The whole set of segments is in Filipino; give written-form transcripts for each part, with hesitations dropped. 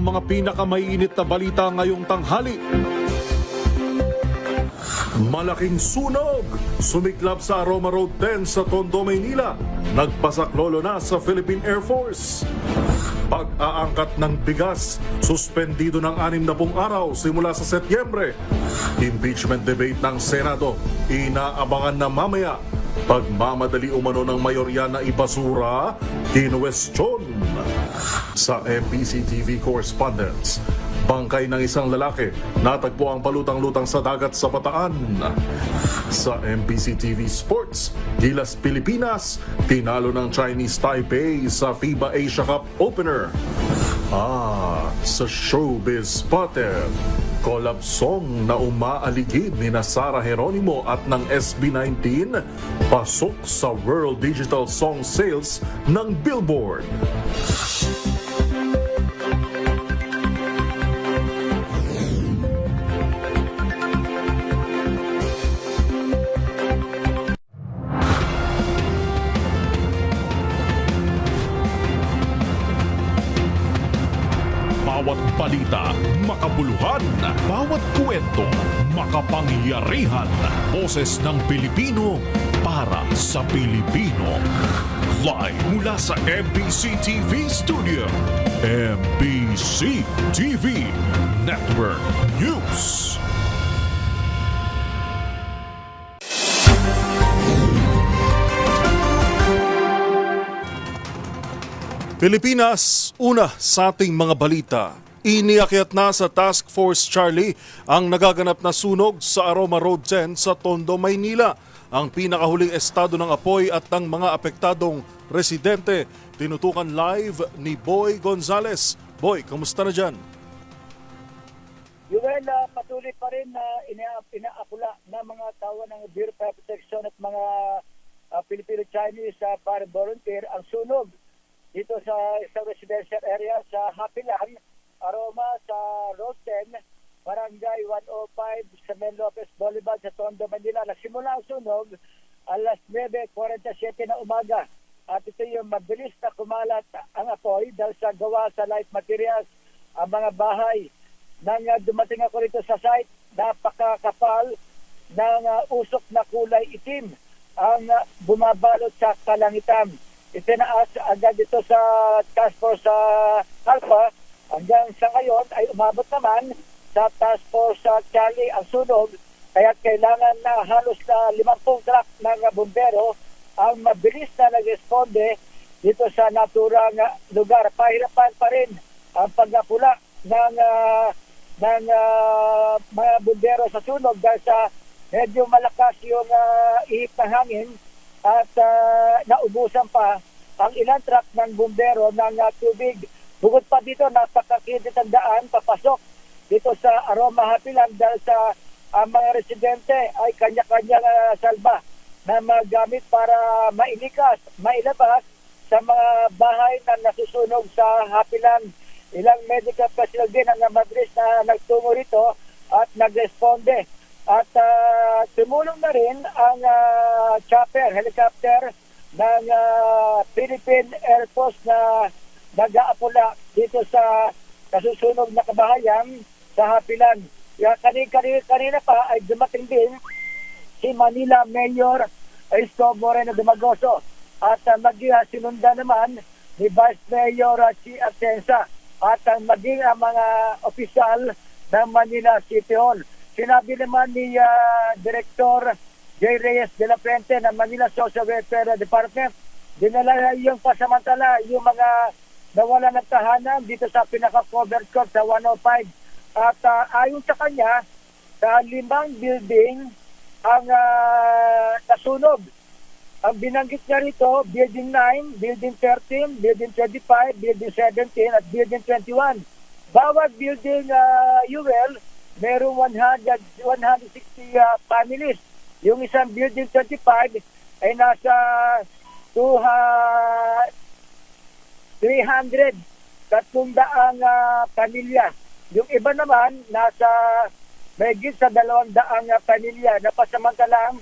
mga pinakamainit na balita ngayong tanghali. Malaking sunog! Sumiklab sa Aroma Road 10 sa Tondo, Maynila. Nagpasaklolo na sa Philippine Air Force. Pag-aangkat ng bigas, suspendido ng 60 araw simula sa Setyembre. Impeachment debate ng Senado, inaabangan na mamaya. Pagmamadali umano ng mayorya na ibasura, kinwestiyon. Sa MBC TV correspondents, bangkay ng isang lalaki, natagpo ang palutang-lutang sa dagat sa Bataan. Sa MBC TV Sports, Gilas Pilipinas, tinalo ng Chinese Taipei sa FIBA Asia Cup Opener. Sa Showbiz Spotted, collab song na umaaligid ni Sara Geronimo at ng SB19 pasok sa World Digital Song Sales ng Billboard. Bawat balita, makabuluhan. Bawat kwento, makapangyarihan. Boses ng Pilipino para sa Pilipino. Live mula sa MBC TV Studio. MBC TV Network News. Pilipinas, una sa ating mga balita. Iniakyat na sa Task Force Charlie ang nagaganap na sunog sa Aroma Road 10 sa Tondo, Maynila. Ang pinakahuling estado ng apoy at ng mga apektadong residente. Tinutukan live ni Boy Gonzales. Boy, kamusta na dyan? Yuel, patuloy pa rin na inaapula ng mga tawa ng Bureau of Fire Protection at mga Filipino-Chinese para volunteer ang sunog dito sa isang residential area sa Hapilan, Aroma sa Road 10, Barangay 105 sa Main Lopez Boulevard sa Tondo, Manila. Nagsimula ang sunog alas 9:47 na umaga at ito yung mabilis na kumalat ang apoy dahil sa gawa sa light materials ang mga bahay. Nang dumating ako rito sa site, napakakapal ng usok na kulay itim ang bumabalot sa kalangitan. Itinaas agad dito sa Task Force sa Alpha. Hanggang sa ngayon ay umabot naman sa Task Force sa Charlie ang sunog. Kaya kailangan na halos na 50 truck ng bombero ang mabilis na nag-responde dito sa naturang lugar. Pahirapan pa rin ang pagkapula ng mga bombero sa sunog dahil sa medyo malakas yung ihip ng hangin at naubusan pa ang ilang truck ng bumbero ng tubig. Bukod pa dito, napakakidit ang daan papasok dito sa Aroma Hapilan dahil sa mga residente ay kanya-kanya salba na magamit para mailabas sa mga bahay na nasusunog sa Hapilan. Ilang medical personnel din ang mabilis na nagtungo rito at nagresponde. At tumulong na rin ang helicopter ng Philippine Air Force na nag-aapula dito sa nasusunog na kabahayan sa Hapilan. Kanina pa ay dumating din si Manila Mayor Isko Moreno Dumagoso at sinunda naman ni Vice Mayor Chi Atienza at maging ang mga opisyal ng Manila City Hall. Sinabi naman ni Director J. Reyes de la Fuente ng Manila Social Welfare Department, dinala yung pasamantala yung mga nawala ng tahanan dito sa pinaka-covered court sa 105. At ayon sa kanya, sa 5 building ang nasunog. Ang binanggit niya rito, Building 9, Building 13, Building 25, Building 17 at Building 21. Bawat building, merong 160 families. Yung isang building 25 ay nasa 300 pamilya. Yung iba naman nasa mahigit sa 200 pamilya na pasamantalang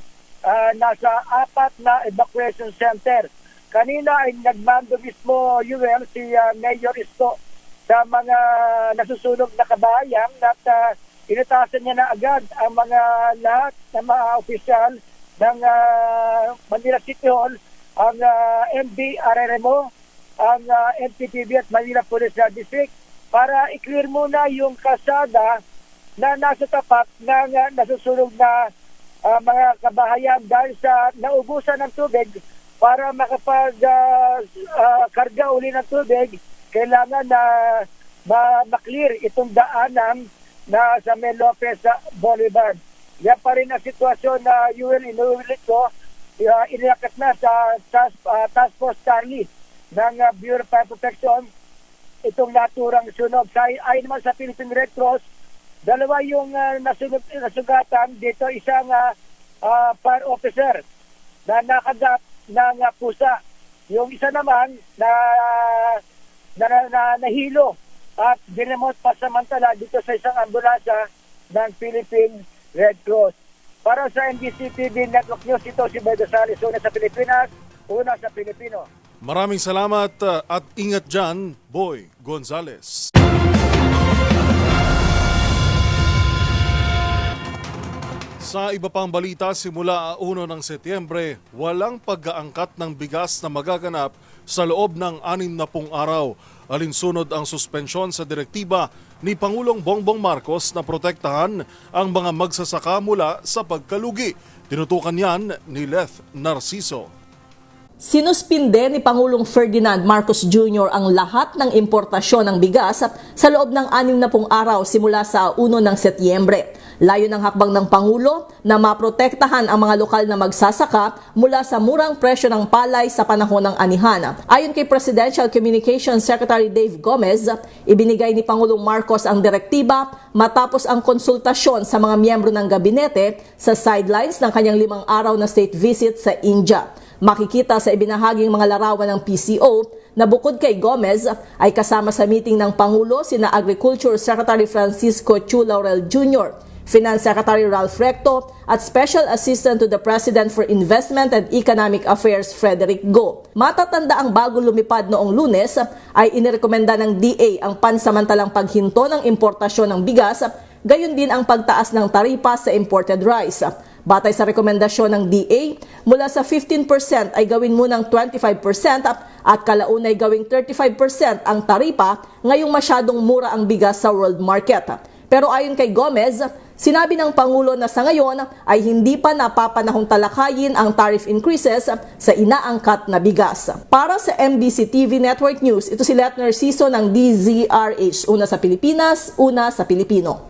nasa 4 na evacuation center. Kanina ay nagmando mismo si Mayor Isko sa mga nasusunog na kabahayan at inatasan niya na agad ang mga lahat ng mga opisyal ng Manila City Hall, ang MBRRMO, ang NPPB at Manila Police District para i-clear muna yung kalsada na nasa tapat ng nasusunog na mga kabahayan dahil sa naubusan ng tubig. Para makapag-karga uli ng tubig, kailangan na ma-clear itong daanan na sa Mel Lopez Boulevard. Yan pa rin ang sitwasyon na inuulit ko, inilakas na sa Task Force Charlie ng Bureau of Fire Protection itong naturang sunog. Ayon naman sa Philippine Red Cross, dalawa yung nasugatan dito, isang fire officer na nakagat ng pusa. Yung isa naman na nahilo at dinamot pa samantala dito sa isang ambulansya ng Philippine Red Cross. Para sa NBC-TV Network News, ito si Bedo Sales, una sa Pilipinas, una sa Pilipino. Maraming salamat at ingat dyan, Boy Gonzales. Sa iba pang balita, simula 1 ng Setyembre, walang pag-aangkat ng bigas na magaganap sa loob ng 60 araw. Alinsunod ang suspensyon sa direktiba ni Pangulong Bongbong Marcos na protektahan ang mga magsasaka mula sa pagkalugi. Tinutukan yan ni Leth Narciso. Sinuspinde ni Pangulong Ferdinand Marcos Jr. ang lahat ng importasyon ng bigas sa loob ng 60 araw simula sa 1 ng Setyembre. Layo ng hakbang ng Pangulo na maprotektahan ang mga lokal na magsasaka mula sa murang presyo ng palay sa panahon ng anihan. Ayon kay Presidential Communications Secretary Dave Gomez, ibinigay ni Pangulong Marcos ang direktiba matapos ang konsultasyon sa mga miyembro ng gabinete sa sidelines ng kanyang 5 araw na state visit sa India. Makikita sa ibinahaging mga larawan ng PCO na bukod kay Gomez ay kasama sa meeting ng Pangulo sina Agriculture Secretary Francisco Chu Laurel Jr., Finance Secretary Ralph Recto at Special Assistant to the President for Investment and Economic Affairs Frederick Go. Matatanda ang bago lumipad noong Lunes ay inirekomenda ng DA ang pansamantalang paghinto ng importasyon ng bigas, gayon din ang pagtaas ng taripa sa imported rice. Batay sa rekomendasyon ng DA, mula sa 15% ay gawin munang 25% at kalaunay gawing 35% ang taripa ngayong masyadong mura ang bigas sa world market. Pero ayon kay Gomez, sinabi ng Pangulo na sa ngayon ay hindi pa napapanahong talakayin ang tariff increases sa inaangkat na bigas. Para sa MBC TV Network News, ito si Leth Narciso ng DZRH. Una sa Pilipinas, una sa Pilipino.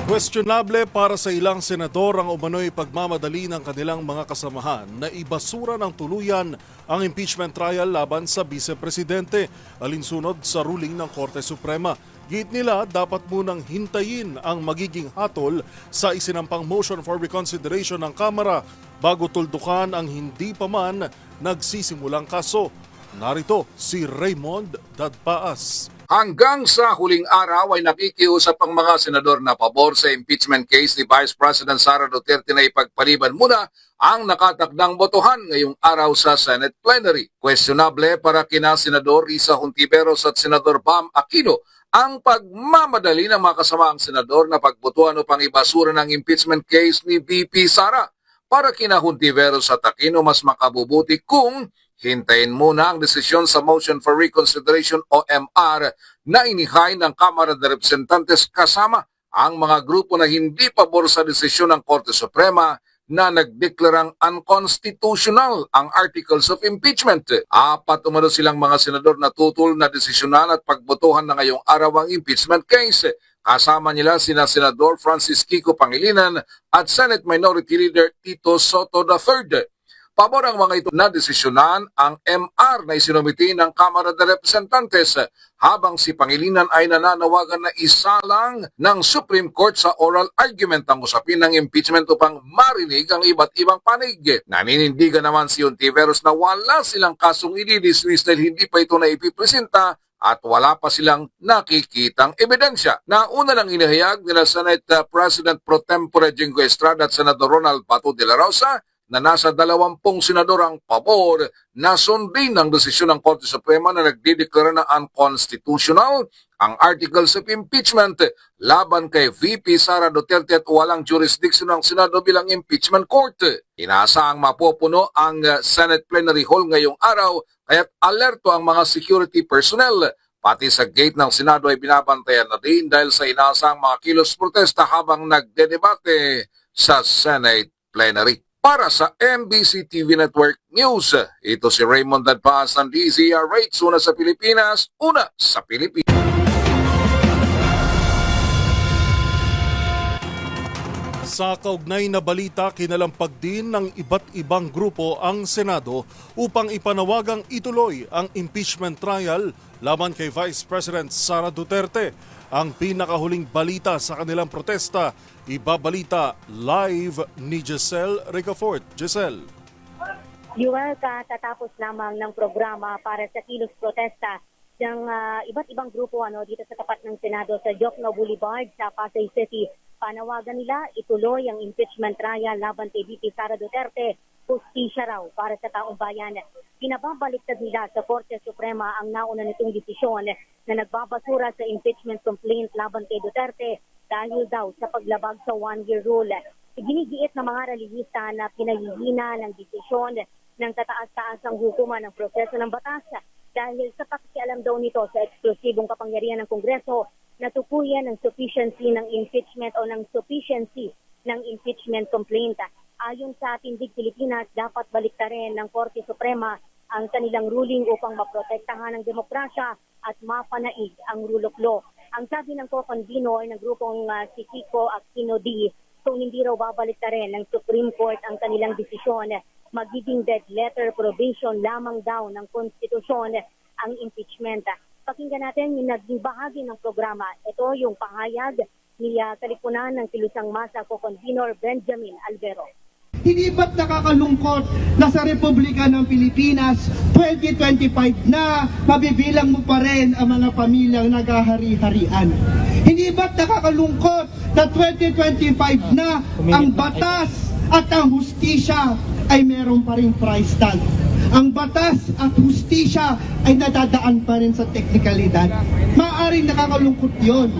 Questionable para sa ilang senador ang umano'y pagmamadali ng kanilang mga kasamahan na ibasura ng tuluyan ang impeachment trial laban sa Vice-Presidente, alinsunod sa ruling ng Korte Suprema. Git nila dapat munang hintayin ang magiging hatol sa isinampang motion for reconsideration ng Kamara bago tuldukan ang hindi pa man nagsisimulang kaso. Narito si Raymond Dadpaas. Hanggang sa huling araw ay nakikiusap ang mga senador na pabor sa impeachment case ni Vice President Sara Duterte na ipagpaliban muna ang nakatakdang botohan ngayong araw sa Senate plenary. Questionable para kina Senador Risa Hontiveros at Senador Bam Aquino ang pagmamadali ng mga kasamaang senador na pagbotohan upang ibasura ng impeachment case ni VP Sara. Para kina Hontiveros at Aquino, mas makabubuti kung hintayin muna ang desisyon sa Motion for Reconsideration o MR na inihay ng Kamara de Representantes kasama ang mga grupo na hindi pabor sa desisyon ng Korte Suprema na nagdeklarang unconstitutional ang Articles of Impeachment. Apat umano silang mga senador na tutol na desisyonan at pagbotohan na ngayong araw ang impeachment case. Kasama nila sina Senador Francis Kiko Pangilinan at Senate Minority Leader Tito Soto III. Pabor ang mga ito na desisyonan ang MR na isinumiti ng Kamara de Representantes habang si Pangilinan ay nananawagan na isalang ng Supreme Court sa oral argument ang usapin ng impeachment upang marinig ang iba't ibang panig. Naninindigan naman si Hontiveros na wala silang kasong i-dismiss dahil hindi pa ito na ipipresenta at wala pa silang nakikitang ebidensya. Nauna lang inihayag nila Senate President Pro Tempore Jingo Estrada at Senador Ronald Pato de la Rosa na nasa 20 senador ang pabor na sundin ang desisyon ng Korte Suprema na nagdideklara na unconstitutional ang articles of impeachment laban kay VP Sara Duterte at walang jurisdiction ng Senado bilang impeachment court. Inaasahang mapupuno ang Senate Plenary Hall ngayong araw kaya't alerto ang mga security personnel. Pati sa gate ng Senado ay binabantayan na din dahil sa inaasahang mga kilos protesta habang nagdedebate sa Senate Plenary. Para sa MBC TV Network News, ito si Raymond Dadpaz ng DZRH, una sa Pilipinas, una sa Pilipinas. Sa kaugnay na balita, kinalampag din ng iba't ibang grupo ang Senado upang ipanawagang ituloy ang impeachment trial laban kay Vice President Sara Duterte. Ang pinakahuling balita sa kanilang protesta, ibabalita live ni Giselle Ricafort. Giselle. Yuel, katatapos lamang ng programa para sa kilos protesta ng iba't ibang grupo dito sa tapat ng Senado sa Jokno Boulevard sa Pasay City. Panawagan nila ituloy ang impeachment trial laban kay VP Sara Duterte. Hustisya raw para sa taong bayan. Pinababaliktad nila sa Korte Suprema ang nauna nitong desisyon na nagbabasura sa impeachment complaint laban kay Duterte dahil daw sa paglabag sa one-year rule. Iginigiit ng mga relihista na pinahihina ng desisyon ng tataas-taasang hukuman ng proseso ng batas dahil sa pakialam daw nito sa eksklusibong kapangyarihan ng Kongreso na tukuyan ng sufficiency ng impeachment o ng sufficiency ng impeachment complaint. Ayon sa Tindig Pilipinas, dapat baliktarin ng Korte Suprema ang kanilang ruling upang maprotektahan ang demokrasya at mapanaig ang rule of law. Ang sabi ng co-convenor ng grupong si Kiko Aquino D, kung hindi raw babaliktarin ng Supreme Court ang kanilang desisyon, magiging dead letter probation lamang daw ng konstitusyon ang impeachment. Pakinggan natin yung naging bahagi ng programa. Ito yung pahayag ni Kalipunan ng Kilusang Masa co-convenor Benjamin Albero. Hindi ba't nakakalungkot na sa Republika ng Pilipinas 2025 na mabibilang mo pa rin ang mga pamilyang naghahari-harian? Hindi ba't nakakalungkot na 2025 na ang batas at ang hustisya ay meron pa rin price tag? Ang batas at hustisya ay nadadaan pa rin sa teknikalidad. Maaaring nakakalungkot yon.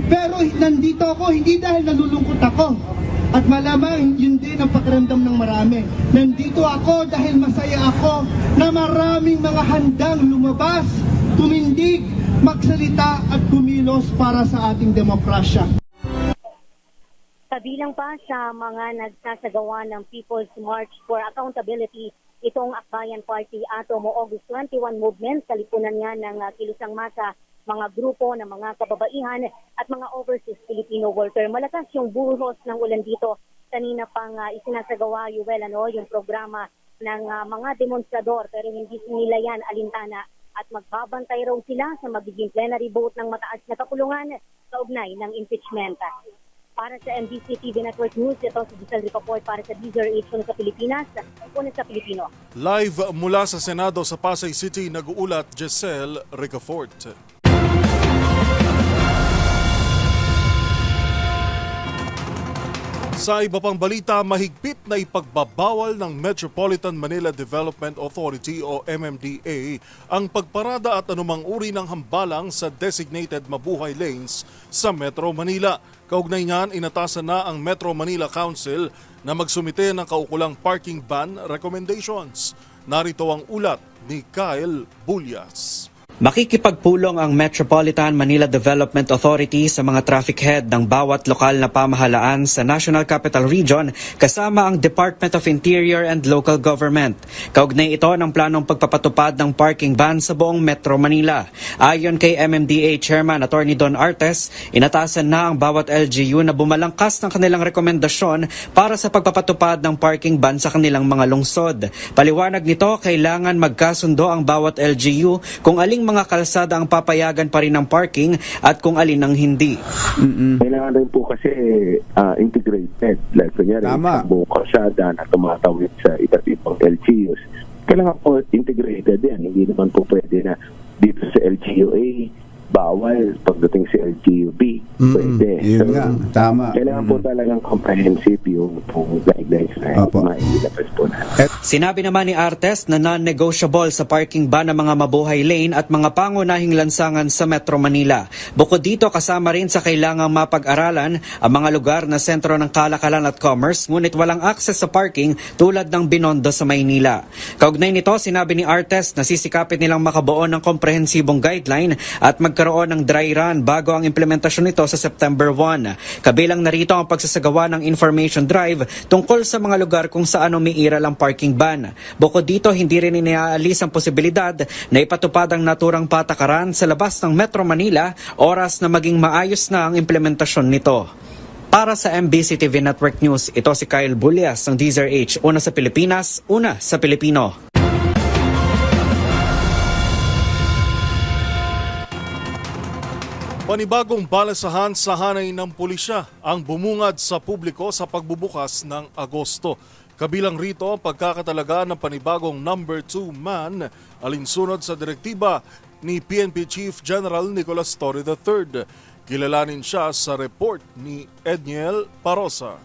Pero nandito ako, hindi dahil nalulungkot ako. At malamang yun din ang pakiramdam ng marami. Nandito ako dahil masaya ako na maraming mga handang lumabas, tumindig, magsalita at kumilos para sa ating demokrasya. Kabilang pa sa mga nagsasagawa ng People's March for Accountability, itong Akbayan Party Atom o August 21 Movement, kalipunan nga ng Kilusang Masa, mga grupo ng mga kababaihan at mga overseas Filipino worker. Malakas yung buhos ng ulan dito. Kanina pang isinasagawa, Yuel, yung programa ng mga demonstrador pero hindi nila yan alintana at magbabantay raw sila sa magiging plenary vote ng mataas na kapulungan kaugnay ng impeachment. Para sa MBC TV Network News, ito si Giselle Ricafort para sa DZRH sa Pilipinas, una sa Pilipino. Live mula sa Senado sa Pasay City, nag-uulat Giselle Ricafort. Sa iba pang balita, mahigpit na ipagbabawal ng Metropolitan Manila Development Authority o MMDA ang pagparada at anumang uri ng hambalang sa designated mabuhay lanes sa Metro Manila. Kaugnay niyan, inatasan na ang Metro Manila Council na magsumite ng kaukulang parking ban recommendations. Narito ang ulat ni Kyle Bulyas. Makikipagpulong ang Metropolitan Manila Development Authority sa mga traffic head ng bawat lokal na pamahalaan sa National Capital Region kasama ang Department of Interior and Local Government. Kaugnay ito ng planong pagpapatupad ng parking ban sa buong Metro Manila. Ayon kay MMDA Chairman Attorney Don Artes, inatasan na ang bawat LGU na bumalangkas ng kanilang rekomendasyon para sa pagpapatupad ng parking ban sa kanilang mga lungsod. Paliwanag nito, kailangan magkasundo ang bawat LGU kung aling mga kalsada ang papayagan pa rin ng parking at kung alin ang hindi. Kailangan rin po kasi integrated. Like kunyari, ang buong kalsada na tumatawid sa iba't ibang LGUs. Kailangan po integrated yan. Hindi naman po pwede na dito sa LGU A, bawal pagdating sa LGUB. Pwede. Yun nga, tama. Kailangan po talagang comprehensive yung guidelines na mailabas po natin. Sinabi naman ni Artes na non-negotiable sa parking ban ng mga mabuhay lane at mga pangunahing lansangan sa Metro Manila. Bukod dito, kasama rin sa kailangang mapag-aralan ang mga lugar na sentro ng kalakalan at commerce, ngunit walang access sa parking tulad ng Binondo sa Maynila. Kaugnay nito, sinabi ni Artes na sisikapin nilang makabuo ng komprehensibong guideline at magkaroon ng dry run bago ang implementasyon nito sa September 1. Kabilang narito ang pagsasagawa ng information drive tungkol sa mga lugar kung saan umiiral ang parking ban. Bukod dito, hindi rin iniaalis ang posibilidad na ipatupad ang naturang patakaran sa labas ng Metro Manila oras na maging maayos na ang implementasyon nito. Para sa MBC TV Network News, ito si Kyle Bulias ng DZRH, una sa Pilipinas, una sa Pilipino. Panibagong balasahan sa hanay ng pulisya ang bumungad sa publiko sa pagbubukas ng Agosto. Kabilang rito ang pagkakatalaga ng panibagong number 2 man alinsunod sa direktiba ni PNP Chief General Nicolas Torre III. Kilalanin siya sa report ni Edniel Parosa.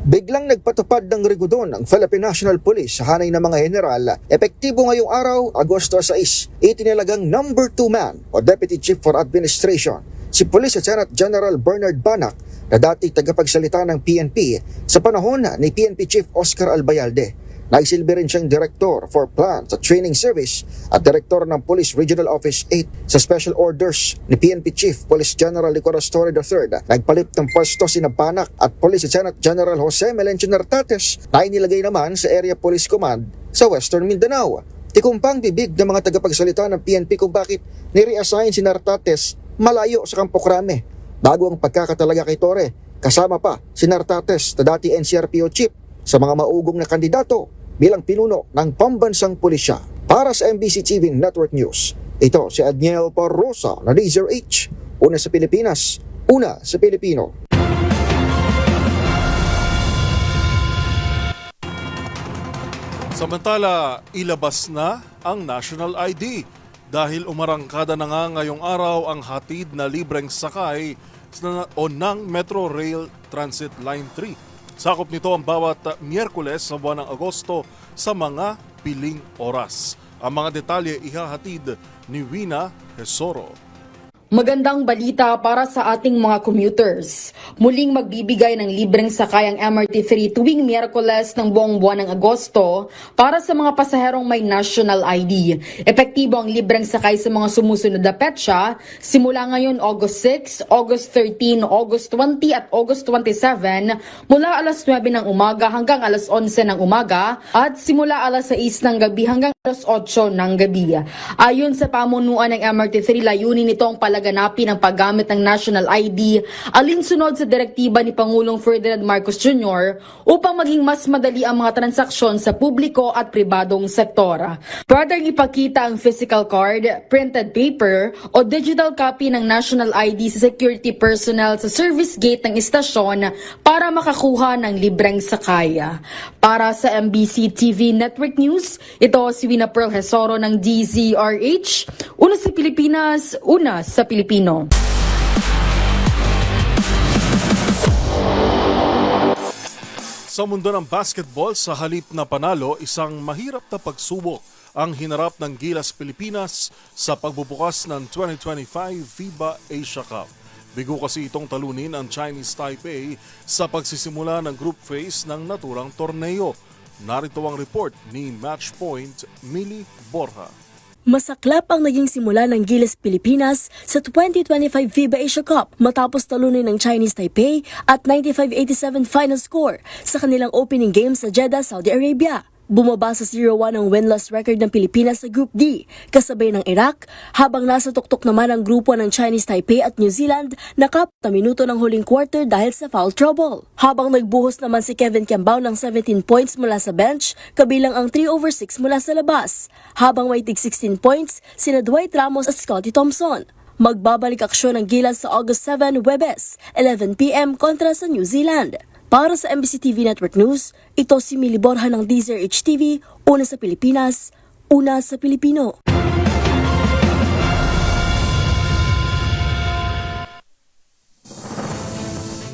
Biglang nagpatupad ng rigudon ang Philippine National Police sa hanay ng mga general. Epektibo ngayong araw, Agosto 6, itinilagang number 2 man o Deputy Chief for Administration, si Police Lieutenant General Bernard Banac na dati tagapagsalita ng PNP sa panahon ni PNP Chief Oscar Albayalde. Naisilbi rin siyang Director for Plans at Training Service at Director ng Police Regional Office 8 sa Special Orders ni PNP Chief Police General Nicolas Torre III. Nagpalit ng pwesto sina Banac at Police Lieutenant General Jose Melencio Nartates na inilagay naman sa Area Police Command sa Western Mindanao. Tikumpang bibig ng mga tagapagsalita ng PNP kung bakit ni-reassign si Nartates malayo sa Campo Crame. Bago ang pagkakatalaga kay Torre, kasama pa si Nartates na dati NCRPO Chief sa mga maugong na kandidato bilang pinuno ng pambansang pulisya. Para sa MBC TV Network News, ito si Edniel Parosa na DZRH, una sa Pilipinas, una sa Pilipino. Samantala, ilabas na ang National ID dahil umarangkada na nga ngayong araw ang hatid na libreng sakay ng Metro Rail Transit Line 3. Sakop nito ang bawat Miyerkules sa buwan ng Agosto sa mga piling oras. Ang mga detalye ihahatid ni Wina Hesoro. Magandang balita para sa ating mga commuters. Muling magbibigay ng libreng sakay ang MRT3 tuwing Miyerkules ng buong buwan ng Agosto para sa mga pasaherong may national ID. Epektibo ang libreng sakay sa mga sumusunod na petsa simula ngayon August 6, August 13, August 20 at August 27 mula alas 9 ng umaga hanggang alas 11 ng umaga at simula alas 6 ng gabi hanggang alas 8 ng gabi. Ayon sa pamunuan ng MRT3, layunin nitong palaganapin ang paggamit ng national ID alinsunod sa direktiba ni Pangulong Ferdinand Marcos Jr. upang maging mas madali ang mga transaksyon sa publiko at pribadong sektor. Pwedeng ipakita ang physical card, printed paper o digital copy ng national ID sa security personnel sa service gate ng istasyon para makakuha ng libreng sakay. Para sa MBC TV Network News, ito si Wina Pearl Hesoro ng DZRH, una sa Pilipinas, una sa Pilipino. Sa mundo ng basketball, sa halip na panalo, isang mahirap na pagsubok ang hinarap ng Gilas Pilipinas sa pagbubukas ng 2025 FIBA Asia Cup. Bigo kasi itong talunin ang Chinese Taipei sa pagsisimula ng group phase ng naturang torneo. Narito ang report ni Matchpoint Millie Borja. Masaklap ang naging simula ng Gilas Pilipinas sa 2025 FIBA Asia Cup matapos talunin ng Chinese Taipei at 95-87 final score sa kanilang opening game sa Jeddah, Saudi Arabia. Bumaba sa 0-1 ang win-loss record ng Pilipinas sa Group D, kasabay ng Iraq, habang nasa tuktok naman ang grupo ng Chinese Taipei at New Zealand na kapta minuto ng huling quarter dahil sa foul trouble. Habang nagbuhos naman si Kevin Kiambao ng 17 points mula sa bench, kabilang ang 3/6 mula sa labas. Habang may tig 16 points, sina Dwight Ramos at Scottie Thompson. Magbabalik aksyon ng Gilas sa August 7, Webes, 11 p.m. kontra sa New Zealand. Para sa MBC TV Network News, ito si Millie Borja ng DZRH TV, una sa Pilipinas, una sa Pilipino.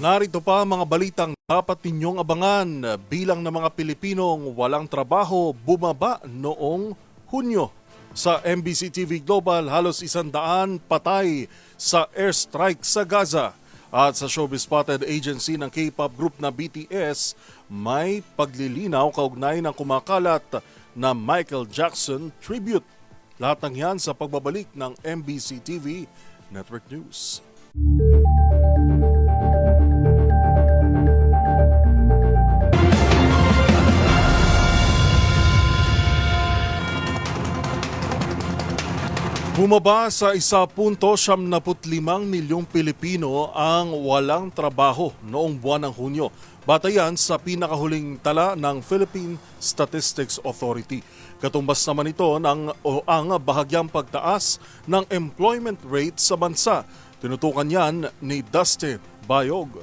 Narito pa ang mga balitang dapat ninyong abangan. Bilang ng mga Pilipinong walang trabaho bumaba noong Hunyo. Sa MBC TV Global, halos 100 patay sa airstrike sa Gaza. At sa showbiz spotted agency ng K-pop group na BTS, may paglilinaw kaugnay ng kumakalat na Michael Jackson tribute. Lahat ng yan sa pagbabalik ng MBC TV Network News. Bumaba sa 1.75 milyong Pilipino ang walang trabaho noong buwan ng Hunyo. Batayan sa pinakahuling tala ng Philippine Statistics Authority. Katumbas naman ito ang bahagyang pagtaas ng employment rate sa bansa. Tinutukan yan ni Dusty Bayog.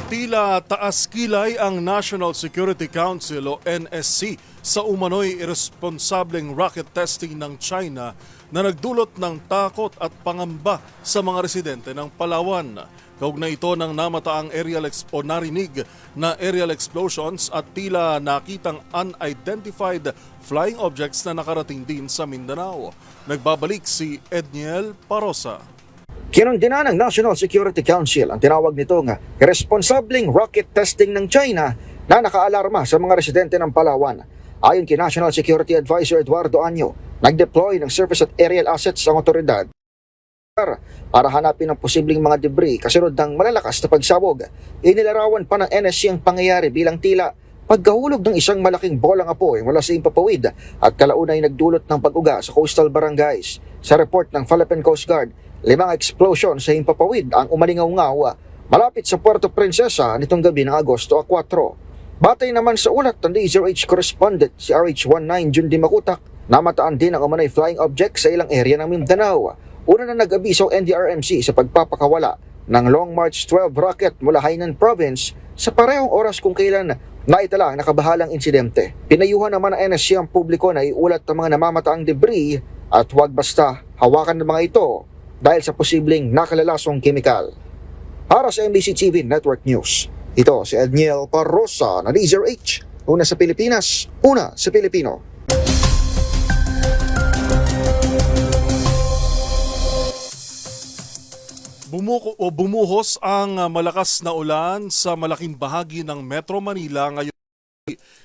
Tila taas kilay ang National Security Council o NSC sa umano'y irresponsableng rocket testing ng China na nagdulot ng takot at pangamba sa mga residente ng Palawan. Kaugnay ito ng namataang narinig na aerial explosions at tila nakitang unidentified flying objects na nakarating din sa Mindanao. Nagbabalik si Edniel Parosa. Kinundina ng National Security Council ang tinawag nitong irresponsableng rocket testing ng China na nakaalarma sa mga residente ng Palawan. Ayon kay National Security Advisor Eduardo Año, nag-deploy ng surface at aerial assets ang otoridad para hanapin ang posibleng mga debris kasunod ng malalakas na pagsabog. Inilarawan pa ng NSC ang pangyayari bilang tila pagkahulog ng isang malaking bolang apoy mula sa Impapawid at kalaunay nagdulot ng pag-uga sa coastal barangays. Sa report ng Philippine Coast Guard, 5 explosion sa Himpapawid ang umalingaw-ngaw malapit sa Puerto Princesa nitong gabi ng Agosto 4. Batay naman sa ulat ng DZRH correspondent si RH19 Jundi Makutak, namataan din ang umanay flying object sa ilang area ng Mindanao. Una na nag-abiso NDRMC sa pagpapakawala ng Long March 12 rocket mula Hainan Province sa parehong oras kung kailan naitala ang nakabahalang insidente. Pinayuhan naman ng NSC ang publiko na iulat ang mga namamataang debris at huwag basta hawakan ng mga ito dahil sa posibleng nakalalasong kemikal. Para sa MBC TV Network News, ito si Edniel Parosa na DZRH. Una sa Pilipinas, una sa Pilipino. Bumuhos ang malakas na ulan sa malaking bahagi ng Metro Manila ngayon.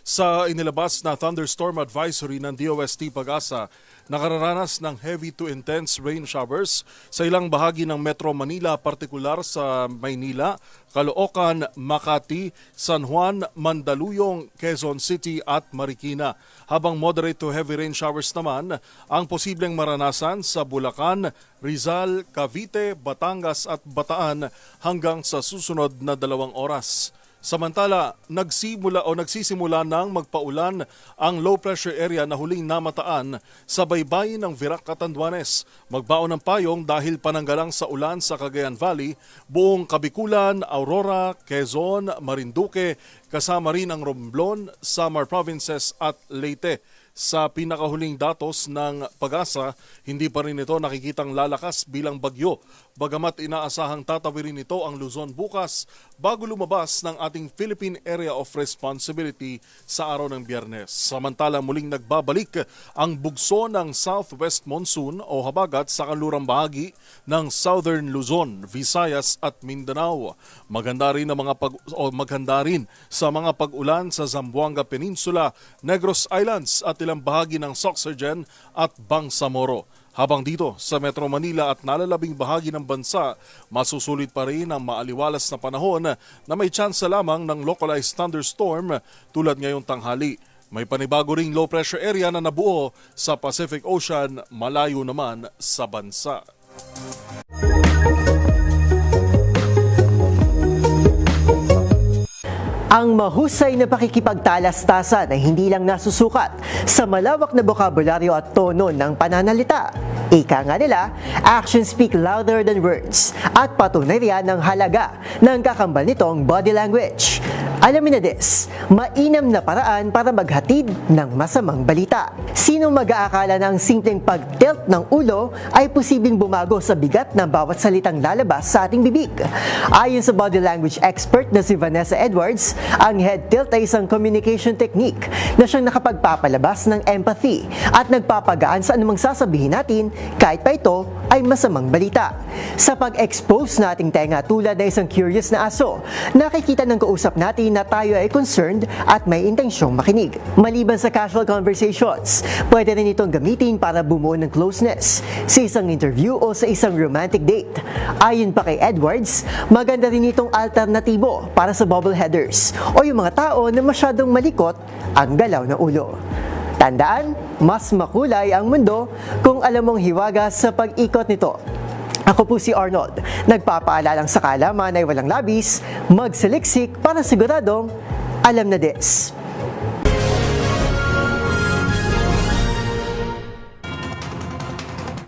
Sa inilabas na thunderstorm advisory ng DOST Pag-asa, nakararanas ng heavy to intense rain showers sa ilang bahagi ng Metro Manila, partikular sa Maynila, Caloocan, Makati, San Juan, Mandaluyong, Quezon City at Marikina. Habang moderate to heavy rain showers naman ang posibleng maranasan sa Bulacan, Rizal, Cavite, Batangas at Bataan hanggang sa susunod na 2 oras. Samantala, nagsisimula ng magpaulan ang low pressure area na huling namataan sa baybayin ng Virac, Catanduanes. Magbaon ng payong dahil pananggalang sa ulan sa Cagayan Valley, buong Kabikulan, Aurora, Quezon, Marinduque, kasama rin ang Romblon, Samar Provinces at Leyte. Sa pinakahuling datos ng Pag-asa, hindi pa rin ito nakikitang lalakas bilang bagyo. Bagamat inaasahang tatawirin ito ang Luzon bukas bago lumabas ng ating Philippine Area of Responsibility sa araw ng Biyernes. Samantala muling nagbabalik ang bugso ng Southwest Monsoon o habagat sa kanlurang bahagi ng Southern Luzon, Visayas at Mindanao. Maganda rin sa mga pag-ulan sa Zamboanga Peninsula, Negros Islands at ilang bahagi ng Sorsogon at Bangsamoro. Habang dito sa Metro Manila at nalalabing bahagi ng bansa, masusulit pa rin ang maaliwalas na panahon na may tsansa lamang ng localized thunderstorm tulad ngayong tanghali. May panibago ring low pressure area na nabuo sa Pacific Ocean, malayo naman sa bansa. Ang mahusay na pakikipagtalastasan ay hindi lang nasusukat sa malawak na bokabularyo at tono ng pananalita. Ika nga nila, actions speak louder than words at patunay riyan ng halaga ng kakambal nitong body language. Alamin na des, mainam na paraan para maghatid ng masamang balita. Sino mag-aakala na ang simpleng pag-tilt ng ulo ay posibleng bumago sa bigat ng bawat salitang lalabas sa ating bibig? Ayon sa body language expert na si Vanessa Edwards, ang head tilt ay isang communication technique na siyang nakapagpapalabas ng empathy at nagpapagaan sa anumang sasabihin natin kahit pa ito ay masamang balita. Sa pag-expose nating tenga tulad ng isang curious na aso, nakikita ng kausap natin na tayo ay concerned at may intensyong makinig. Maliban sa casual conversations, pwede rin itong gamitin para bumuo ng closeness sa isang interview o sa isang romantic date. Ayon pa kay Edwards, maganda rin itong alternatibo para sa bubbleheaders o yung mga tao na masyadong malikot ang galaw ng ulo. Tandaan, mas makulay ang mundo kung alam mong hiwaga sa pag-ikot nito. Ako po si Arnold, nagpapaalalang sa kaalaman ay walang labis, magsaliksik para siguradong alam na des.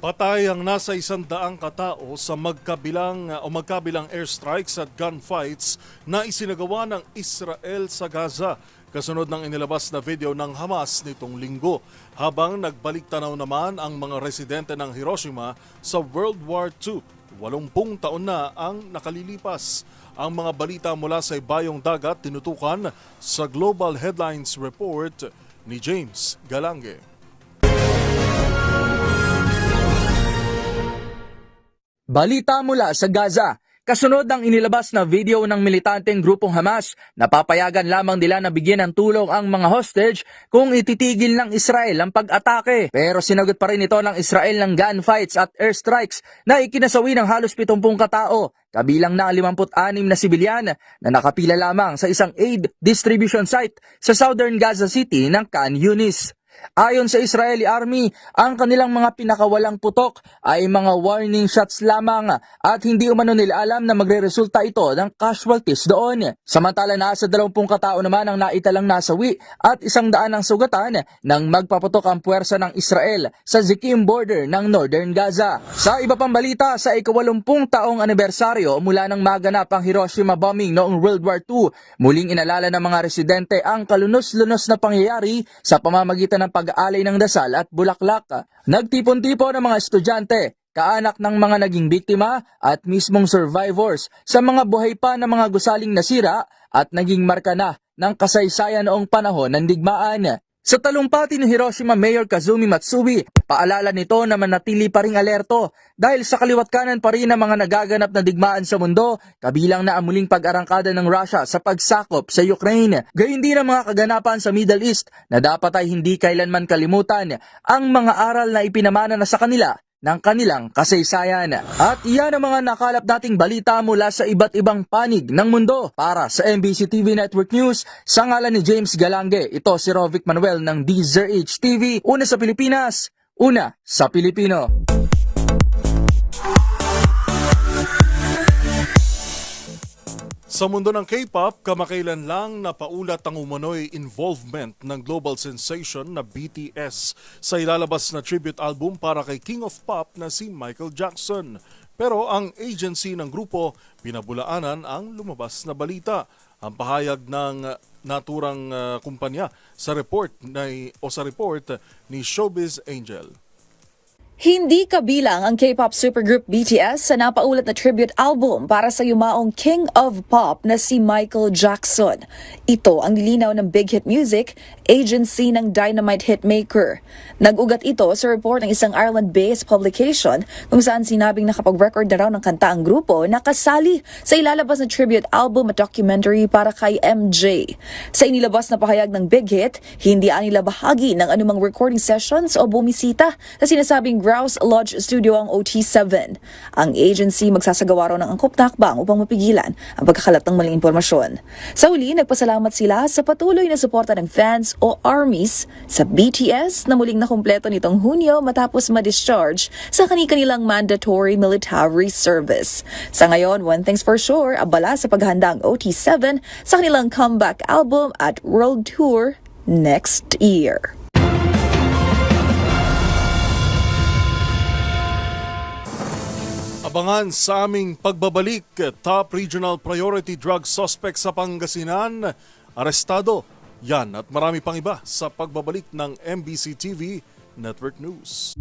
Patay ang nasa 100 katao sa magkabilang airstrikes at gunfights na isinagawa ng Israel sa Gaza. Kasunod ng inilabas na video ng Hamas nitong linggo, habang nagbalik tanaw naman ang mga residente ng Hiroshima sa World War II. 80 taon na ang nakalilipas. Ang mga balita mula sa ibayong dagat tinutukan sa Global Headlines Report ni James Galange. Balita mula sa Gaza. Kasunod ng inilabas na video ng militanteng grupong Hamas, napapayagan lamang nila na bigyan ng tulong ang mga hostage kung ititigil ng Israel ang pag-atake. Pero sinagot pa rin ito ng Israel ng gunfights at airstrikes na ikinasawi ng halos 70 katao, kabilang na 56 na sibilyan na nakapila lamang sa isang aid distribution site sa southern Gaza City ng Khan Yunis. Ayon sa Israeli Army, ang kanilang mga pinakawalang putok ay mga warning shots lamang at hindi umano nila alam na magreresulta ito ng casualties doon. Samantala nasa 20 katao naman ang naitalang nasawi at 100 ang sugatan nang magpaputok ang puwersa ng Israel sa Zikim border ng Northern Gaza. Sa iba pang balita, sa ika-80 taong anibersaryo mula nang maganap ang Hiroshima bombing noong World War II, muling inalala ng mga residente ang kalunos-lunos na pangyayari sa pamamagitan ng pag-aalay ng dasal at bulaklak. Nagtipon-tipon ng mga estudyante, kaanak ng mga naging biktima at mismong survivors sa mga buhay pa ng mga gusaling nasira at naging marka na ng kasaysayan noong panahon ng digmaan. Sa talumpati ni Hiroshima Mayor Kazumi Matsui, paalala nito na manatili pa ring alerto dahil sa kaliwat kanan pa rin ang mga nagaganap na digmaan sa mundo, kabilang na ang muling pag-arangkada ng Russia sa pagsakop sa Ukraine. Gayun din ang mga kaganapan sa Middle East na dapat ay hindi kailanman kalimutan ang mga aral na ipinamana na sa kanila ng kanilang kasaysayan. At iyan ang mga nakalap nating balita mula sa iba't ibang panig ng mundo. Para sa MBC TV Network News, sa ngalan ni James Galange, ito si Rovic Manuel ng DZRH TV. Una sa Pilipinas, una sa Pilipino. Sa mundo ng K-pop, kamakailan lang napaulat ang umano'y involvement ng global sensation na BTS sa ilalabas na tribute album para kay King of Pop na si Michael Jackson. Pero ang agency ng grupo pinabulaanan ang lumabas na balita. Ang pahayag ng naturang kumpanya sa report ni Showbiz Angel. Hindi kabilang ang K-pop supergroup BTS sa napaulat na tribute album para sa yumaong King of Pop na si Michael Jackson. Ito ang nilinaw ng Big Hit Music, agency ng Dynamite Hitmaker. Nag-ugat ito sa report ng isang Ireland-based publication kung saan sinabing nakapag-record na raw ng kanta ang grupo na kasali sa ilalabas na tribute album at documentary para kay MJ. Sa inilabas na pahayag ng Big Hit, hindi anila bahagi ng anumang recording sessions o bumisita sa sinasabing Grouse Lodge Studio ang OT7. Ang agency magsasagawa raw ng angkop na hakbang upang mapigilan ang pagkakalat ng maling impormasyon. Sa uli, nagpasalamat sila sa patuloy na suporta ng fans o armies sa BTS na muling nakumpleto nitong Hunyo matapos ma-discharge sa kanilang mandatory military service. Sa ngayon, one thing's for sure, abala sa paghahanda ang OT7 sa kanilang comeback album at world tour next year. Abangan sa aming pagbabalik, top regional priority drug suspect sa Pangasinan, arestado. Yan at marami pang iba sa pagbabalik ng MBC TV Network News.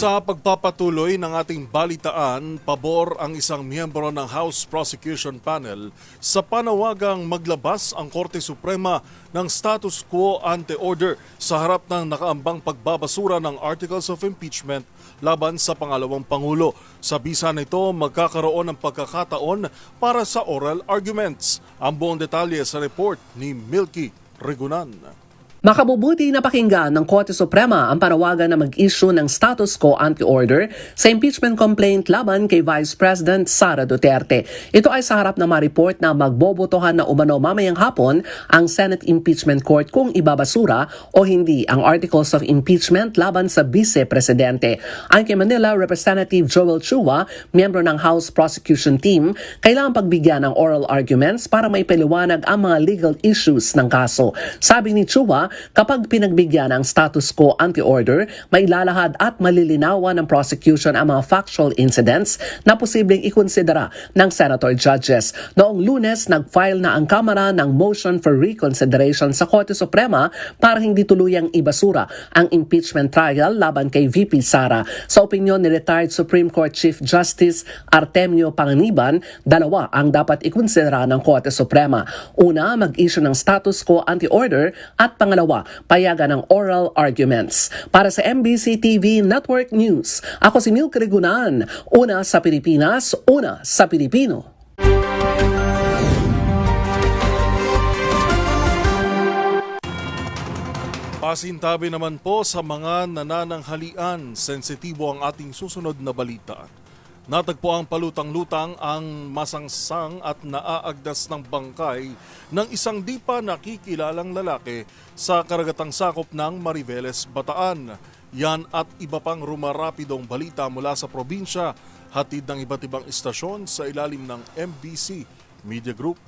Sa pagpapatuloy ng ating balitaan, pabor ang isang miyembro ng House Prosecution Panel sa panawagang maglabas ang Korte Suprema ng status quo ante order sa harap ng nakaambang pagbabasura ng Articles of Impeachment laban sa pangalawang Pangulo. Sa bisa nito, magkakaroon ng pagkakataon para sa oral arguments. Ang buong detalye sa report ni Milky Regunan. Makabubuti na pakinggan ng Korte Suprema ang panawagan na mag-issue ng status quo ante-order sa impeachment complaint laban kay Vice President Sara Duterte. Ito ay sa harap na ma-report na magbobotohan na umano mamayang hapon ang Senate Impeachment Court kung ibabasura o hindi ang Articles of Impeachment laban sa Vice Presidente. Ang kay Manila Representative Joel Chua, miyembro ng House Prosecution Team, kailangan pagbigyan ng oral arguments para maipaliwanag ang mga legal issues ng kaso. Sabi ni Chua, kapag pinagbigyan ang status quo ante-order, mailalahad at malilinawan ng prosecution ang mga factual incidents na posibleng ikonsidera ng senator judges. Noong Lunes, nag-file na ang Kamara ng motion for reconsideration sa Korte Suprema para hindi tuluyang ibasura ang impeachment trial laban kay VP Sara. Sa opinyon ni retired Supreme Court Chief Justice Artemio Panganiban, dalawa ang dapat ikonsidera ng Korte Suprema. Una, mag-issue ng status quo ante-order at pangalawa, payagan ng oral arguments. Para sa MBC TV Network News, ako si Milky Regunan. Una sa Pilipinas, una sa Pilipino. Pasintabi naman po sa mga nanananghalian, sensitibo ang ating susunod na balita. Natagpo ang palutang-lutang ang masangsang at naaagdas ng bangkay ng isang di pa nakikilalang lalaki sa karagatang sakop ng Mariveles, Bataan. Yan at iba pang rumarapidong balita mula sa probinsya, hatid ng iba't ibang istasyon sa ilalim ng MBC Media Group.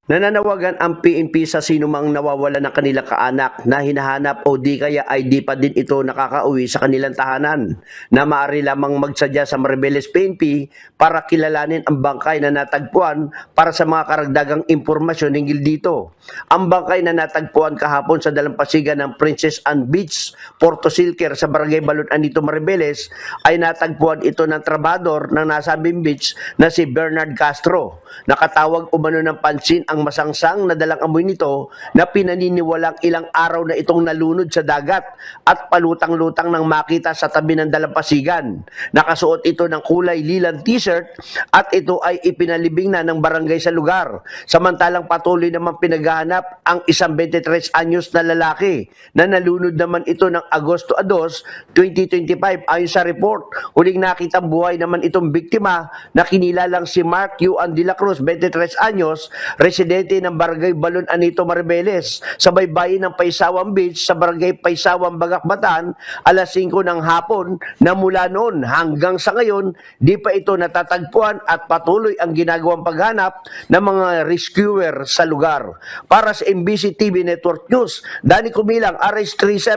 Nananawagan ang PNP sa sinumang nawawala ng kanilang kaanak na hinahanap o di kaya ay di pa din ito nakakauwi sa kanilang tahanan na maaari lamang magsadya sa Maribeles PNP para kilalanin ang bangkay na natagpuan para sa mga karagdagang impormasyon hinggil dito. Ang bangkay na natagpuan kahapon sa dalampasigan ng Princess Anne Beach, Porto Silker sa Barangay Balon Anito, Maribeles ay natagpuan ito ng trabador ng nasabing beach na si Bernard Castro. Nakatawag umano ng pansin ang masangsang na dalang amoy nito na pinaniniwalang ilang araw na itong nalunod sa dagat at palutang-lutang nang makita sa tabi ng dalampasigan. Nakasuot ito ng kulay lilang t-shirt at ito ay ipinalibing na ng barangay sa lugar. Samantalang patuloy naman pinaghahanap ang isang 23 anyos na lalaki na nalunod naman ito ng Agosto 2, 2025 ayon sa report. Huling nakitang buhay naman itong biktima na kinilalang si Mark Yuan de la Cruz, 23 anyos, residente ng Barangay Balon Anito, Maribeles, sa baybayin ng Paisawang Beach sa Barangay Paisawang, Bagakbatan, alas 5 ng hapon na mula noon hanggang sa ngayon, di pa ito natatagpuan at patuloy ang ginagawang paghanap ng mga rescuer sa lugar. Para sa MBC TV Network News, Danny Kumilang, RH37,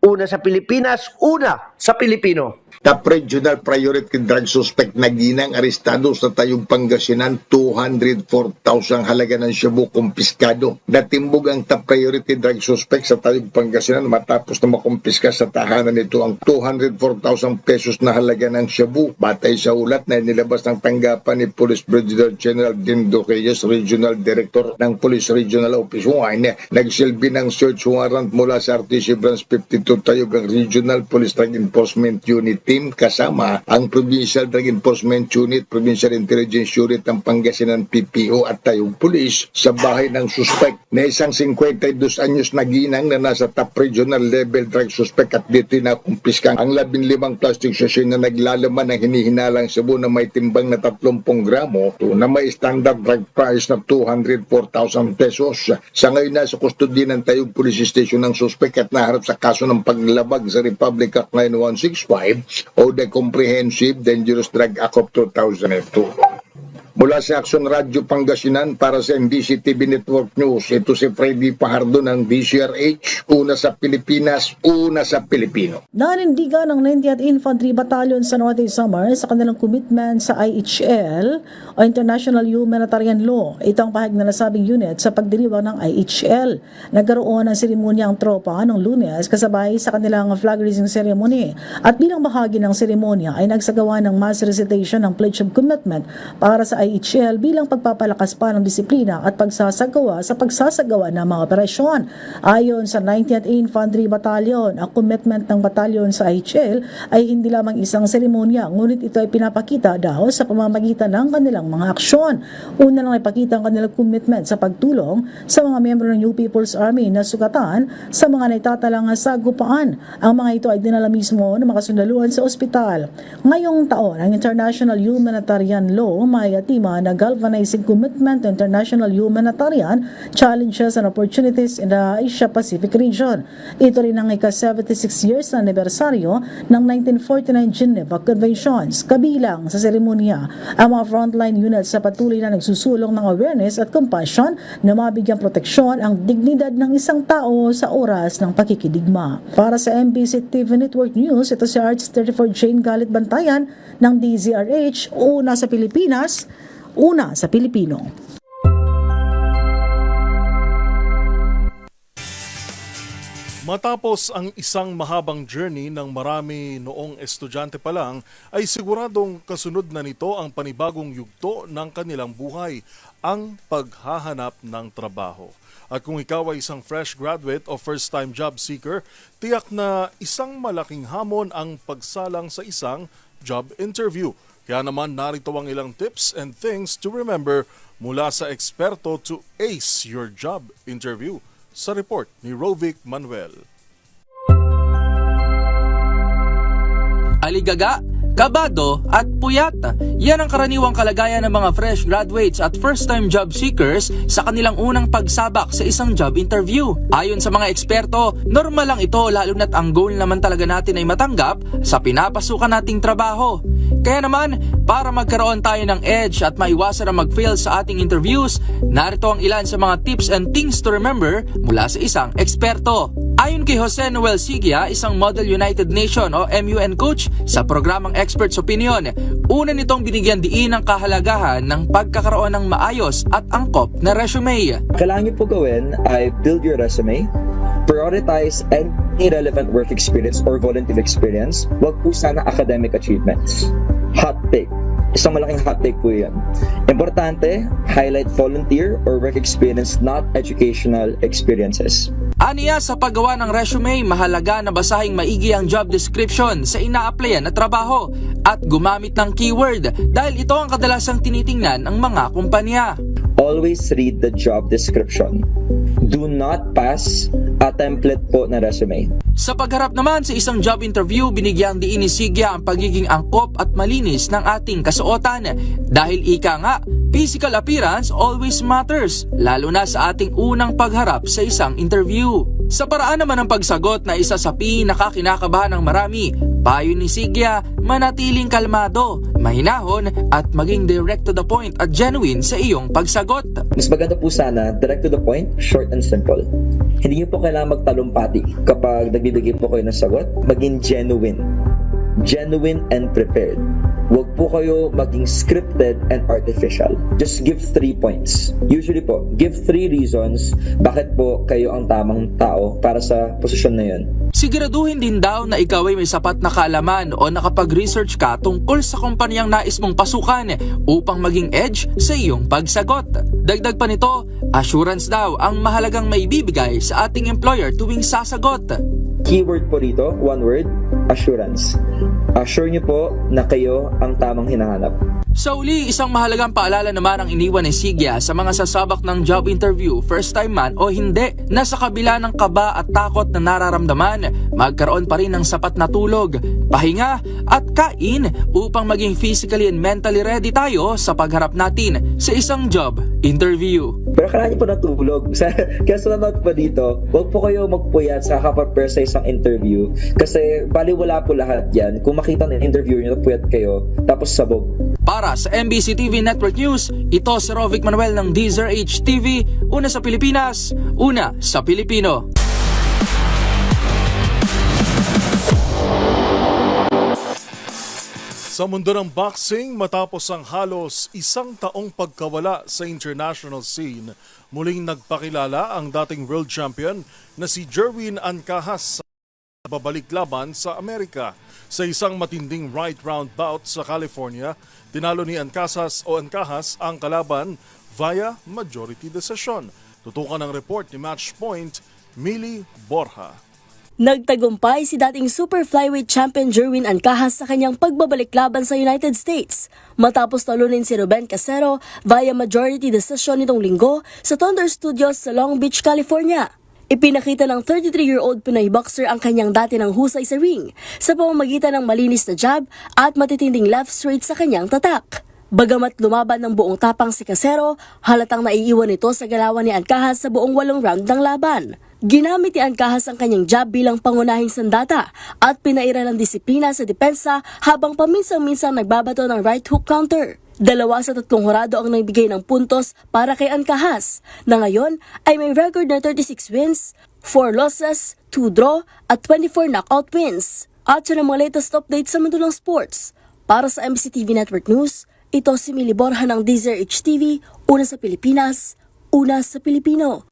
una sa Pilipinas, una sa Pilipino. Top Regional Priority Drug Suspect na ginang arestado sa Tayong Pangasinan, 204,000 halaga ng shabu kumpiskado. Natimbog ang Top Priority Drug Suspect sa Tayong Pangasinan matapos na makumpiska sa tahanan nito ang 204,000 pesos na halaga ng shabu. Batay sa ulat na inilabas ng tanggapan ni Police Brigadier General Dindo Reyes, Regional Director ng Police Regional Office 1, nagsilbi ng search warrant mula sa RTC Branch 52 Tayog ang Regional Police Drug Enforcement Unit team kasama ang Provincial Drug Enforcement Unit, Provincial Intelligence Unit ng Pangasinan PPO at Tayong Police sa bahay ng suspect na isang 52 anyos na ginang na nasa top regional level drug suspect at dito na kumpiskang ang 15 plastic sachet na naglalaman ng hinihinalang shabu na may timbang na 30 gramo na may standard drug price na 204,000 pesos. Sa ngayon nasa kustodiya ng Tayong Police Station ng suspect at naharap sa kaso ng paglabag sa Republic Act 9165 o the Comprehensive Dangerous Drug Act of 2002. Mula sa Action Radio Pangasinan para sa MBC TV Network News, ito si Freddy Pajardo ng DCRH, una sa Pilipinas, una sa Pilipino. Nanindigan ng 90th Infantry Battalion sa Northeast Samar sa kanilang commitment sa IHL o International Humanitarian Law. Ito ang pahayag na nasabing unit sa pagdiriwang ng IHL. Nagkaroon ng seremonya ang tropa ng Lunes kasabay sa kanilang flag raising ceremony at bilang bahagi ng seremonya ay nagsagawa ng mass recitation ng Pledge of Commitment para sa IHL bilang pagpapalakas pa ng disiplina at pagsasagawa ng mga operasyon. Ayon sa 90th Infantry Battalion, ang commitment ng batalyon sa IHL ay hindi lamang isang seremonya, ngunit ito ay pinapakita daw sa pamamagitan ng kanilang mga aksyon. Una lang ipakita ang kanilang commitment sa pagtulong sa mga miyembro ng New People's Army na sugatan sa mga naitatalang sagupaan. Ang mga ito ay dinala mismo ng mga sundaluhan sa ospital. Ngayong taon, ang International Humanitarian Law may tema na galvanizing commitment to international humanitarian challenges and opportunities in the Asia-Pacific region. Ito rin ang ika-76 years na anibersaryo ng 1949 Geneva Conventions. Kabilang sa seremonya ang mga frontline units sa patuloy na nagsusulong ng awareness at compassion na mabigyan proteksyon ang dignidad ng isang tao sa oras ng pakikidigma. Para sa MBC TV Network News, ito si RH34 Jane Galit Bantayan ng DZRH, una sa Pilipinas, una sa Pilipino. Matapos ang isang mahabang journey ng marami noong estudyante pa lang, ay siguradong kasunod na nito ang panibagong yugto ng kanilang buhay, ang paghahanap ng trabaho. At kung ikaw ay isang fresh graduate o first-time job seeker, tiyak na isang malaking hamon ang pagsalang sa isang job interview. Kaya naman narito ang ilang tips and things to remember mula sa eksperto to ace your job interview. Sa report ni Rovic Manuel. Aligaga, kabado at puyat. Yan ang karaniwang kalagayan ng mga fresh graduates at first-time job seekers sa kanilang unang pagsabak sa isang job interview. Ayon sa mga eksperto, normal lang ito lalo na't ang goal naman talaga natin ay matanggap sa pinapasukan nating trabaho. Kaya naman, Para magkaroon tayo ng edge at maiwasan ang mag-fail sa ating interviews, narito ang ilan sa mga tips and things to remember mula sa isang eksperto. Ayon kay Jose Noel Sigia, isang Model United Nation o MUN coach sa programang Expert's Opinion, una nitong binigyan diin ang kahalagahan ng pagkakaroon ng maayos at angkop na resume. Kailangan niyo po gawin ay build your resume, prioritize any relevant work experience or volunteer experience, wag po sana academic achievements. Hot take. Isang malaking hot take po yan. Importante, highlight volunteer or work experience, not educational experiences. Aniya, sa paggawa ng resume, mahalaga na basahing maigi ang job description sa ina-applyan na trabaho at gumamit ng keyword dahil ito ang kadalasang tinitingnan ng mga kumpanya. Always read the job description. Do not pass a template po na resume. Sa pagharap naman sa isang job interview, binigyang diin ni Sigia ang pagiging angkop at malinis ng ating kasuotan. Dahil ika nga, physical appearance always matters, lalo na sa ating unang pagharap sa isang interview. Sa paraan naman ng pagsagot na isa sa pinakakinakabahan ng marami, payo ni Sigia, manatiling kalmado, mahinahon at maging direct to the point at genuine sa iyong pagsagot. Mas maganda po sana, direct to the point, short and simple. Hindi niyo po kailangan magtalumpati kapag nagbibigay po kayo ng sagot, maging genuine. Genuine and prepared. Huwag po kayo maging scripted and artificial. Just give 3 points. Usually po, give 3 reasons bakit po kayo ang tamang tao para sa posisyon na yun. Siguraduhin din daw na ikaw ay may sapat na kaalaman o nakapag-research ka tungkol sa kumpanyang nais mong pasukan upang maging edge sa iyong pagsagot. Dagdag pa nito, assurance daw ang mahalagang maibibigay sa ating employer tuwing sasagot. Keyword po rito, one word, assurance. Assure niyo po na kayo ang tamang hinahanap. Sa uli, isang mahalagang paalala naman ang iniwan ni Sigia sa mga sasabak ng job interview, first time man o hindi, na sa kabila ng kaba at takot na nararamdaman, magkaroon pa rin ng sapat na tulog, pahinga at kain upang maging physically and mentally ready tayo sa pagharap natin sa isang job interview. Pero kailangan niyo po natulog. Kaya sa nanonood pa dito, huwag po kayo magpuyat sa kapag-prepare sa isang interview kasi baliwala po lahat yan. Kung makita ng interviewer niyo, puyat kayo, tapos sabog. Para sa MBC TV Network News, ito si Rovic Manuel ng DZRH TV, una sa Pilipinas, una sa Pilipino. Sa mundo ng boxing, matapos ang halos isang taong pagkawala sa international scene, muling nagpakilala ang dating world champion na si Jerwin Ancajas sa babalik laban sa Amerika. Sa isang matinding right round bout sa California, tinalo ni Ancajas ang kalaban via majority decision. Tutukan ang report ni Matchpoint, Millie Borja. Nagtagumpay si dating super flyweight champion Jerwin Ancajas sa kanyang pagbabalik laban sa United States matapos talunin si Ruben Casero via majority decision nitong linggo sa Thunder Studios sa Long Beach, California. Ipinakita ng 33-year-old Pinoy boxer ang kanyang dati ng husay sa ring sa pamamagitan ng malinis na jab at matitinding left straight sa kanyang tatak. Bagamat lumaban ng buong tapang si Casero, halatang naiiwan ito sa galawan ni Ancajas sa buong 8 round ng laban. Ginamit ni Ancajas ang kanyang jab bilang pangunahing sandata at pinaira ng disiplina sa depensa habang paminsan-minsang nagbabato ng right hook counter. 2 sa 3 hurado ang nagbigay ng puntos para kay Ancajas na ngayon ay may record na 36 wins, 4 losses, 2 draw at 24 knockout wins. At siya ng mga latest updates sa mundo ng sports. Para sa MBC TV Network News, ito si Millie Borja ng DZRH TV, una sa Pilipinas, una sa Pilipino.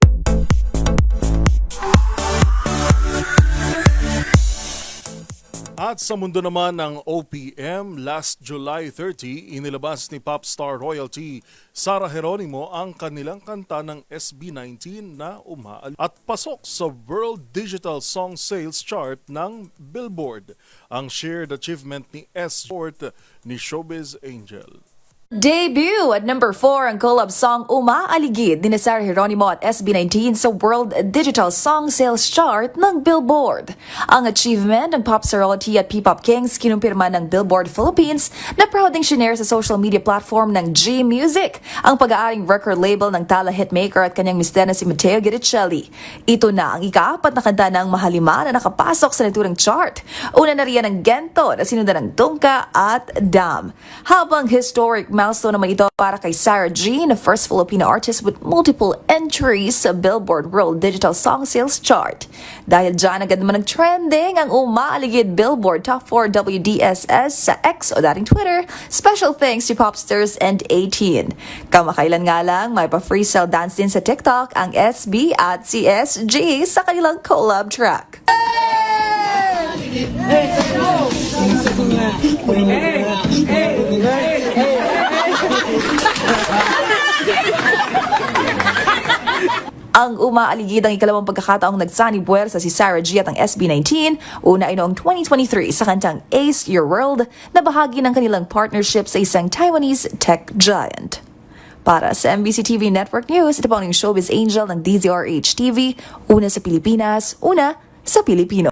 At sa mundo naman ng OPM, last July 30, inilabas ni pop star royalty Sara Geronimo ang kanilang kanta ng SB19 na Umaal at pasok sa World Digital Song Sales Chart ng Billboard, ang shared achievement ni S. Short ni Showbiz Angel. Debut at number 4 ang collab song Umaaligid ni Sarah Geronimo at SB19 sa World Digital Song Sales Chart ng Billboard. Ang achievement ng Pop Royalty at P-Pop Kings kinumpirma ng Billboard Philippines na proud ding shinare sa social media platform ng G Music, ang pag-aaring record label ng tala hitmaker at kanyang mister na si Matteo Guidicelli. Ito na ang ika-4 na kanta ng Mahalima na nakapasok sa naturang chart. Una na riyan ang Gento na sinundan ng Tungka at Dam. Habang historic milestone naman ito para kay Sarah G, na first Filipino artist with multiple entries sa Billboard World Digital Song Sales Chart. Dahil dyan agad naman nag-trending ang Umaaligid Billboard Top 4 WDSS sa X o dating Twitter. Special thanks to Popsters and 18. Kamakailan nga lang, may pa-freestyle dance din sa TikTok ang SB at CSG sa kanilang collab track. Ang Umaaligid ang ikalawang pagkakataong nagsani buwersa si Sarah G at ang SB19, una ay noong 2023 sa kantang Ace Your World na bahagi ng kanilang partnership sa isang Taiwanese tech giant. Para sa MBC TV Network News, ito po ang showbiz angel ng DZRH TV, una sa Pilipinas, una sa Pilipino.